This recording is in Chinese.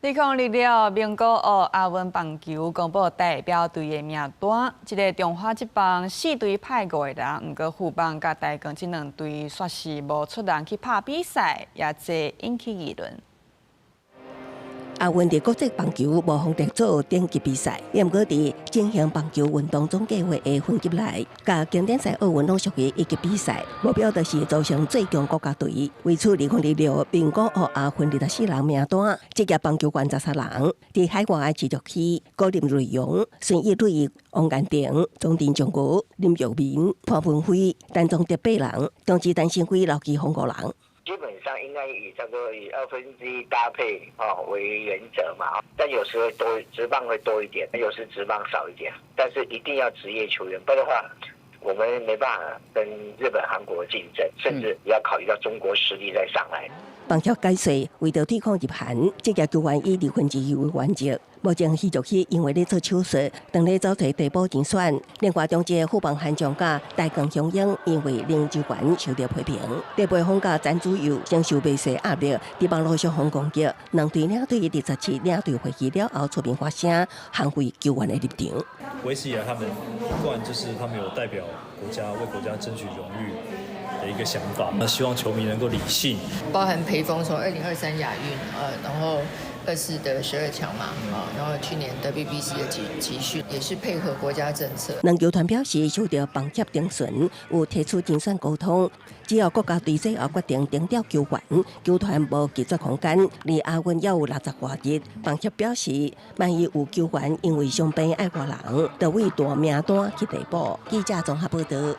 2026名古屋亞運棒球公布代表隊的名單，一個中華職棒4隊派5個人，不過富邦甲大江這兩隊說是無出人去拍比賽，也濟引起議論。亞運的國際棒球無方得做頂級比賽，不過在進行棒球運動總計劃的分級內，甲經典賽奧運攏屬於一級比賽，目標就是組成最強國家隊。為此，2026名古屋亞運24人名單，職業棒球員13人，在海外持續期高林瑞陽、孫奕磊、王彥廷、莊田將武、林玉明、潘文輝、陳宗德8人，同時陳信輝、劉奇峰5人。基本上應該以差不多以1/2搭配為原則嘛，但有時會多職棒會多一點，有時職棒少一點，但是一定要職業球員，不然的話我們沒辦法跟日本、韓國競爭，甚至也要考慮到中國實力再上來。棒協解釋，為了對抗日韓，職業球員以2分之一為原則。目前繼續去因為咧做手術，當咧走找地補人選。另外，中職富邦悍將甲大江雄鷹因為領球權受到批評，地陪方甲詹子佑承受未遂壓力，在網絡上方攻擊。兩隊領隊27領隊會議了後出面發聲，捍衛球員的立場。維持以來，他們一貫就是他們有代表國家、為國家爭取榮譽的一個想法。那希望球迷能夠理性，包含裴鋒從2023亞運，然後24的12強嘛，然後去年 WBC 的集訓也是配合國家政策。兩球團表示受到棒協定詢，有提出精算溝通，只要國家隊最後決定徵調球員，球團無拒絕空間。離亞運也有60多日，棒協表示，萬一有球員因為傷病愛外人，就為大名單去遞補。記者綜合報道。